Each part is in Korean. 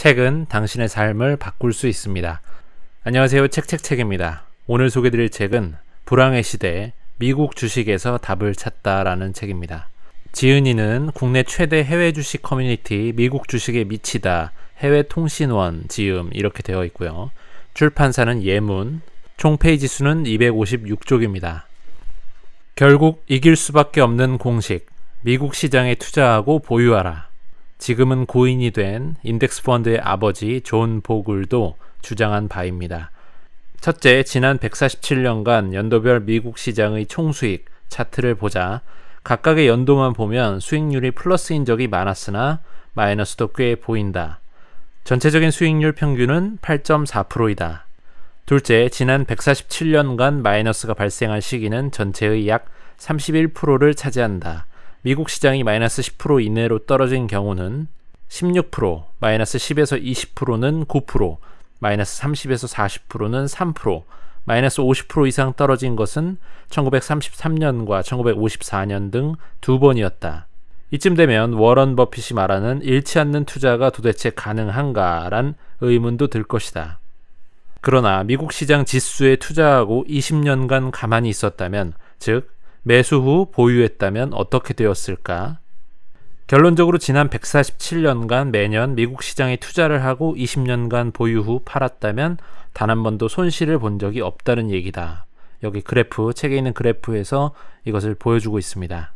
책은 당신의 삶을 바꿀 수 있습니다. 안녕하세요. 책입니다. 오늘 소개드릴 책은 불황의 시대 미국 주식에서 답을 찾다라는 책입니다. 지은이는 국내 최대 해외 주식 커뮤니티 미국 주식에 미치다 해외통신원 지음 이렇게 되어 있고요. 출판사는 예문, 총 페이지 수는 256쪽입니다. 결국 이길 수밖에 없는 공식, 미국 시장에 투자하고 보유하라. 지금은 고인이 된 인덱스 펀드의 아버지 존 보글도 주장한 바입니다. 첫째, 지난 147년간 연도별 미국 시장의 총수익 차트를 보자 각각의 연도만 보면 수익률이 플러스인 적이 많았으나 마이너스도 꽤 보인다. 전체적인 수익률 평균은 8.4%이다. 둘째, 지난 147년간 마이너스가 발생한 시기는 전체의 약 31%를 차지한다. 미국 시장이 마이너스 10% 이내로 떨어진 경우는 16%, 마이너스 10에서 20%는 9%, 마이너스 30에서 40%는 3%, 마이너스 50% 이상 떨어진 것은 1933년과 1954년 등 두 번이었다. 이쯤 되면 워런 버핏이 말하는 잃지 않는 투자가 도대체 가능한가란 의문도 들 것이다. 그러나 미국 시장 지수에 투자하고 20년간 가만히 있었다면, 즉 매수 후 보유했다면 어떻게 되었을까? 결론적으로 지난 147년간 매년 미국 시장에 투자를 하고 20년간 보유 후 팔았다면 단 한 번도 손실을 본 적이 없다는 얘기다. 여기 그래프, 책에 있는 그래프에서 이것을 보여주고 있습니다.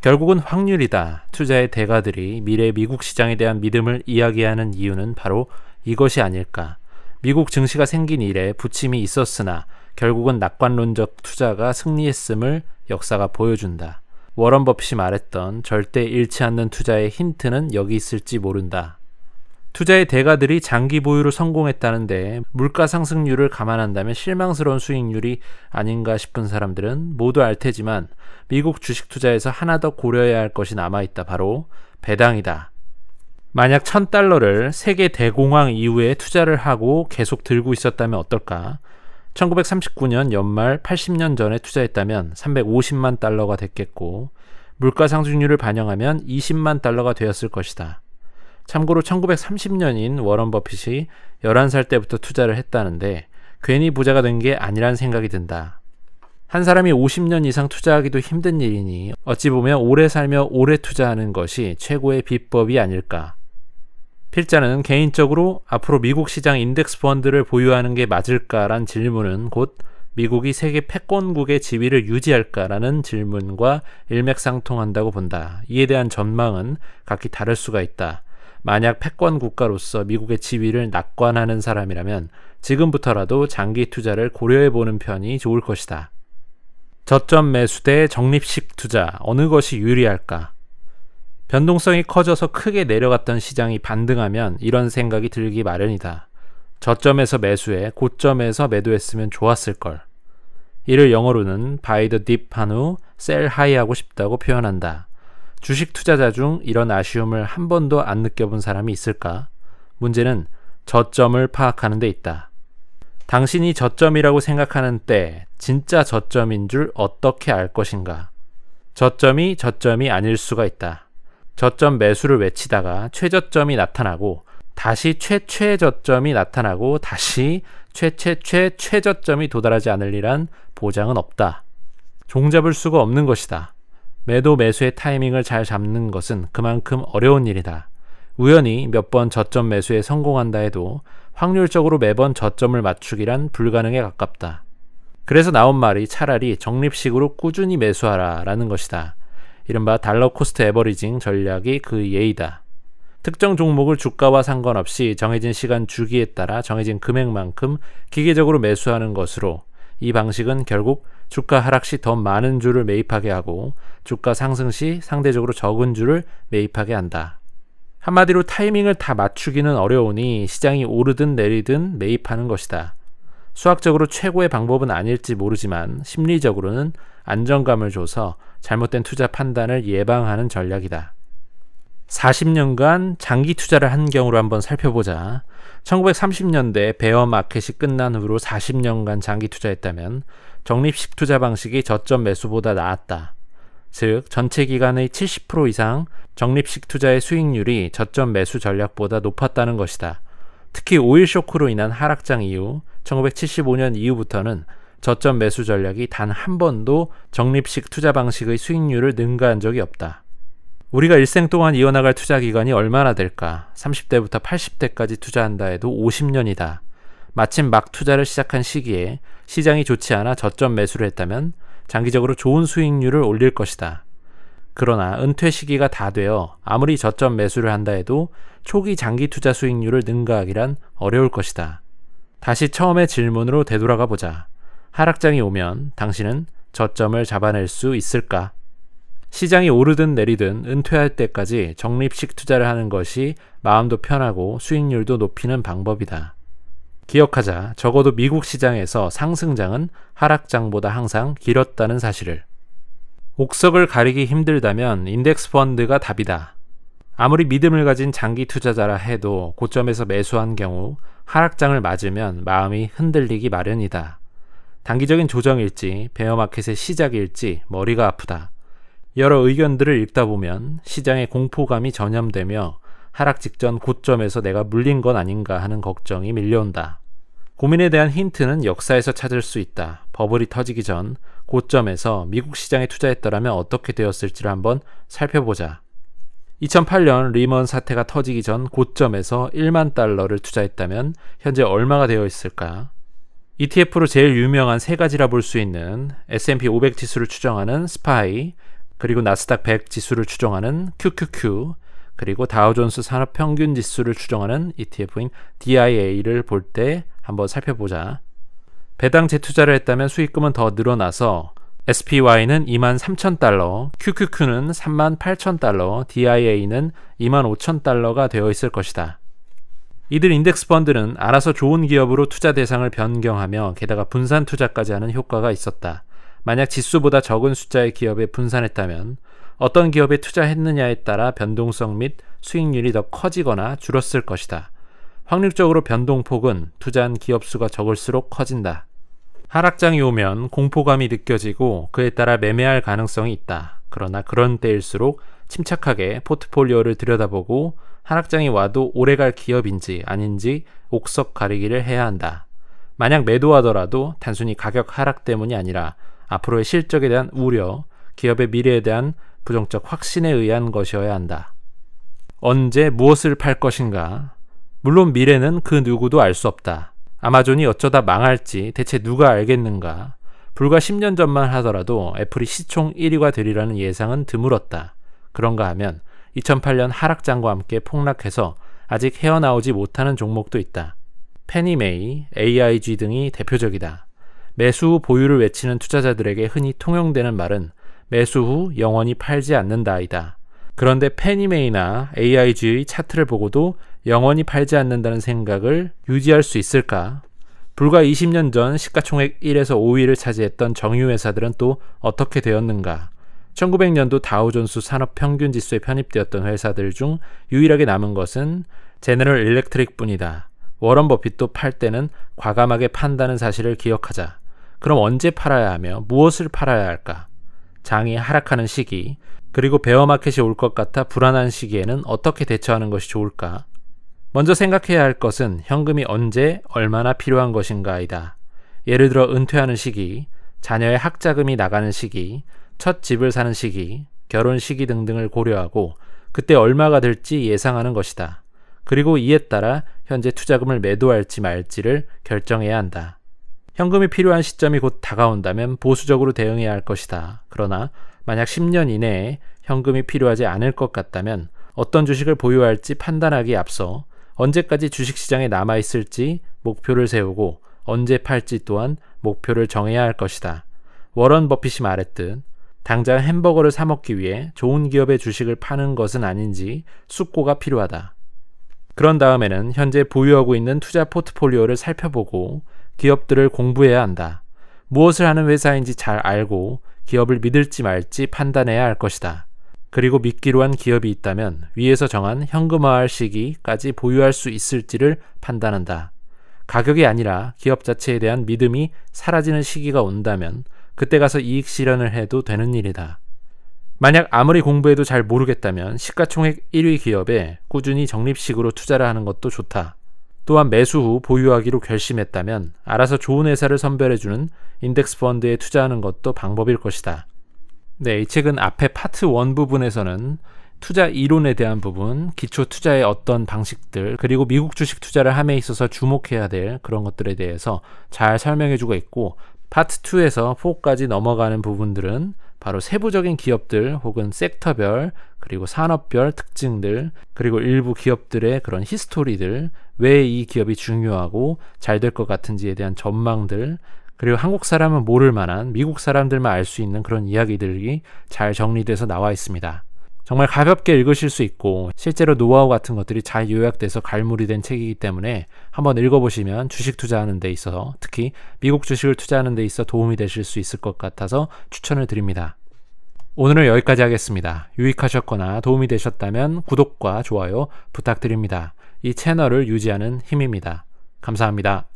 결국은 확률이다. 투자의 대가들이 미래 미국 시장에 대한 믿음을 이야기하는 이유는 바로 이것이 아닐까. 미국 증시가 생긴 이래 부침이 있었으나 결국은 낙관론적 투자가 승리했음을 역사가 보여준다. 워런 버핏이 말했던 절대 잃지 않는 투자의 힌트는 여기 있을지 모른다. 투자의 대가들이 장기 보유로 성공했다는데 물가 상승률을 감안한다면 실망스러운 수익률이 아닌가 싶은 사람들은 모두 알 테지만 미국 주식 투자에서 하나 더 고려해야 할 것이 남아있다. 바로 배당이다. 만약 $1000를 세계 대공황 이후에 투자를 하고 계속 들고 있었다면 어떨까? 1939년 연말 80년 전에 투자했다면 $350만 됐겠고 물가 상승률을 반영하면 $20만 되었을 것이다. 참고로 1930년인 워런 버핏이 11살 때부터 투자를 했다는데 괜히 부자가 된 게 아니란 생각이 든다. 한 사람이 50년 이상 투자하기도 힘든 일이니 어찌 보면 오래 살며 오래 투자하는 것이 최고의 비법이 아닐까. 필자는 개인적으로 앞으로 미국 시장 인덱스 펀드를 보유하는 게 맞을까란 질문은 곧 미국이 세계 패권국의 지위를 유지할까라는 질문과 일맥상통한다고 본다. 이에 대한 전망은 각기 다를 수가 있다. 만약 패권 국가로서 미국의 지위를 낙관하는 사람이라면 지금부터라도 장기 투자를 고려해보는 편이 좋을 것이다. 저점 매수 대 적립식 투자, 어느 것이 유리할까? 변동성이 커져서 크게 내려갔던 시장이 반등하면 이런 생각이 들기 마련이다. 저점에서 매수해 고점에서 매도했으면 좋았을걸. 이를 영어로는 buy the dip 한 후 sell high 하고 싶다고 표현한다. 주식 투자자 중 이런 아쉬움을 한 번도 안 느껴본 사람이 있을까? 문제는 저점을 파악하는 데 있다. 당신이 저점이라고 생각하는 때 진짜 저점인 줄 어떻게 알 것인가? 저점이 아닐 수가 있다. 저점 매수를 외치다가 최저점이 나타나고 다시 최저점이 나타나고 다시 최저점이 도달하지 않으리란 보장은 없다. 종잡을 수가 없는 것이다. 매도 매수의 타이밍을 잘 잡는 것은 그만큼 어려운 일이다. 우연히 몇 번 저점 매수에 성공한다 해도 확률적으로 매번 저점을 맞추기란 불가능에 가깝다. 그래서 나온 말이 차라리 적립식으로 꾸준히 매수하라 라는 것이다. 이른바 달러 코스트 에버리징 전략이 그 예이다. 특정 종목을 주가와 상관없이 정해진 시간 주기에 따라 정해진 금액만큼 기계적으로 매수하는 것으로 이 방식은 결국 주가 하락 시 더 많은 주를 매입하게 하고 주가 상승 시 상대적으로 적은 주를 매입하게 한다. 한마디로 타이밍을 다 맞추기는 어려우니 시장이 오르든 내리든 매입하는 것이다. 수학적으로 최고의 방법은 아닐지 모르지만 심리적으로는 안정감을 줘서 잘못된 투자 판단을 예방하는 전략이다. 40년간 장기 투자를 한 경우를 한번 살펴보자. 1930년대 베어 마켓이 끝난 후로 40년간 장기 투자했다면 적립식 투자 방식이 저점 매수보다 나았다. 즉 전체 기간의 70% 이상 적립식 투자의 수익률이 저점 매수 전략보다 높았다는 것이다. 특히 오일 쇼크로 인한 하락장 이후 1975년 이후부터는 저점 매수 전략이 단 한 번도 적립식 투자 방식의 수익률을 능가한 적이 없다. 우리가 일생 동안 이어나갈 투자 기간이 얼마나 될까? 30대부터 80대까지 투자한다 해도 50년이다. 마침 막 투자를 시작한 시기에 시장이 좋지 않아 저점 매수를 했다면 장기적으로 좋은 수익률을 올릴 것이다. 그러나 은퇴 시기가 다 되어 아무리 저점 매수를 한다 해도 초기 장기 투자 수익률을 능가하기란 어려울 것이다. 다시 처음의 질문으로 되돌아가 보자. 하락장이 오면 당신은 저점을 잡아낼 수 있을까? 시장이 오르든 내리든 은퇴할 때까지 적립식 투자를 하는 것이 마음도 편하고 수익률도 높이는 방법이다. 기억하자. 적어도 미국 시장에서 상승장은 하락장보다 항상 길었다는 사실을. 옥석을 가리기 힘들다면 인덱스 펀드가 답이다. 아무리 믿음을 가진 장기 투자자라 해도 고점에서 매수한 경우 하락장을 맞으면 마음이 흔들리기 마련이다. 단기적인 조정일지 베어마켓의 시작일지 머리가 아프다. 여러 의견들을 읽다 보면 시장의 공포감이 전염되며 하락 직전 고점에서 내가 물린 건 아닌가 하는 걱정이 밀려온다. 고민에 대한 힌트는 역사에서 찾을 수 있다. 버블이 터지기 전 고점에서 미국 시장에 투자했더라면 어떻게 되었을지를 한번 살펴보자. 2008년 리먼 사태가 터지기 전 고점에서 1만 달러를 투자했다면 현재 얼마가 되어 있을까? ETF로 제일 유명한 세 가지라 볼 수 있는 S&P 500 지수를 추정하는 SPY, 그리고 나스닥 100 지수를 추정하는 QQQ, 그리고 다우존스 산업평균 지수를 추정하는 ETF인 DIA를 볼 때 한번 살펴보자. 배당 재투자를 했다면 수익금은 더 늘어나서 SPY는 23,000달러, QQQ는 38,000달러, DIA는 25,000달러가 되어 있을 것이다. 이들 인덱스 펀드는 알아서 좋은 기업으로 투자 대상을 변경하며 게다가 분산 투자까지 하는 효과가 있었다. 만약 지수보다 적은 숫자의 기업에 분산했다면 어떤 기업에 투자했느냐에 따라 변동성 및 수익률이 더 커지거나 줄었을 것이다. 확률적으로 변동폭은 투자한 기업 수가 적을수록 커진다. 하락장이 오면 공포감이 느껴지고 그에 따라 매매할 가능성이 있다. 그러나 그런 때일수록 침착하게 포트폴리오를 들여다보고 하락장이 와도 오래갈 기업인지 아닌지 옥석 가리기를 해야 한다. 만약 매도하더라도 단순히 가격 하락 때문이 아니라 앞으로의 실적에 대한 우려, 기업의 미래에 대한 부정적 확신에 의한 것이어야 한다. 언제 무엇을 팔 것인가? 물론 미래는 그 누구도 알 수 없다. 아마존이 어쩌다 망할지 대체 누가 알겠는가? 불과 10년 전만 하더라도 애플이 시총 1위가 되리라는 예상은 드물었다. 그런가 하면 2008년 하락장과 함께 폭락해서 아직 헤어나오지 못하는 종목도 있다. 페니메이, AIG 등이 대표적이다. 매수 후 보유를 외치는 투자자들에게 흔히 통용되는 말은 매수 후 영원히 팔지 않는다이다. 그런데 페니메이나 AIG의 차트를 보고도 영원히 팔지 않는다는 생각을 유지할 수 있을까? 불과 20년 전 시가총액 1에서 5위를 차지했던 정유회사들은 또 어떻게 되었는가? 1900년도 다우존스 산업평균지수에 편입되었던 회사들 중 유일하게 남은 것은 제너럴 일렉트릭 뿐이다. 워런 버핏도 팔 때는 과감하게 판다는 사실을 기억하자. 그럼 언제 팔아야 하며 무엇을 팔아야 할까? 장이 하락하는 시기, 그리고 베어마켓이 올 것 같아 불안한 시기에는 어떻게 대처하는 것이 좋을까? 먼저 생각해야 할 것은 현금이 언제 얼마나 필요한 것인가이다. 예를 들어 은퇴하는 시기, 자녀의 학자금이 나가는 시기, 첫 집을 사는 시기, 결혼 시기 등등을 고려하고 그때 얼마가 될지 예상하는 것이다. 그리고 이에 따라 현재 투자금을 매도할지 말지를 결정해야 한다. 현금이 필요한 시점이 곧 다가온다면 보수적으로 대응해야 할 것이다. 그러나 만약 10년 이내에 현금이 필요하지 않을 것 같다면 어떤 주식을 보유할지 판단하기에 앞서 언제까지 주식시장에 남아있을지 목표를 세우고 언제 팔지 또한 목표를 정해야 할 것이다. 워런 버핏이 말했듯 당장 햄버거를 사 먹기 위해 좋은 기업의 주식을 파는 것은 아닌지 숙고가 필요하다. 그런 다음에는 현재 보유하고 있는 투자 포트폴리오를 살펴보고 기업들을 공부해야 한다. 무엇을 하는 회사인지 잘 알고 기업을 믿을지 말지 판단해야 할 것이다. 그리고 믿기로 한 기업이 있다면 위에서 정한 현금화할 시기까지 보유할 수 있을지를 판단한다. 가격이 아니라 기업 자체에 대한 믿음이 사라지는 시기가 온다면 그때 가서 이익 실현을 해도 되는 일이다. 만약 아무리 공부해도 잘 모르겠다면 시가총액 1위 기업에 꾸준히 적립식으로 투자를 하는 것도 좋다. 또한 매수 후 보유하기로 결심했다면 알아서 좋은 회사를 선별해주는 인덱스 펀드에 투자하는 것도 방법일 것이다. 네, 이 책은 앞에 파트 1 부분에서는 투자 이론에 대한 부분, 기초 투자의 어떤 방식들, 그리고 미국 주식 투자를 함에 있어서 주목해야 될 그런 것들에 대해서 잘 설명해주고 있고, 파트 2에서 4까지 넘어가는 부분들은 바로 세부적인 기업들 혹은 섹터별, 그리고 산업별 특징들, 그리고 일부 기업들의 그런 히스토리들, 왜 이 기업이 중요하고 잘 될 것 같은지에 대한 전망들, 그리고 한국 사람은 모를 만한 미국 사람들만 알 수 있는 그런 이야기들이 잘 정리돼서 나와 있습니다. 정말 가볍게 읽으실 수 있고 실제로 노하우 같은 것들이 잘 요약돼서 갈무리 된 책이기 때문에 한번 읽어보시면 주식 투자하는 데 있어서, 특히 미국 주식을 투자하는 데 있어 도움이 되실 수 있을 것 같아서 추천을 드립니다. 오늘은 여기까지 하겠습니다. 유익하셨거나 도움이 되셨다면 구독과 좋아요 부탁드립니다. 이 채널을 유지하는 힘입니다. 감사합니다.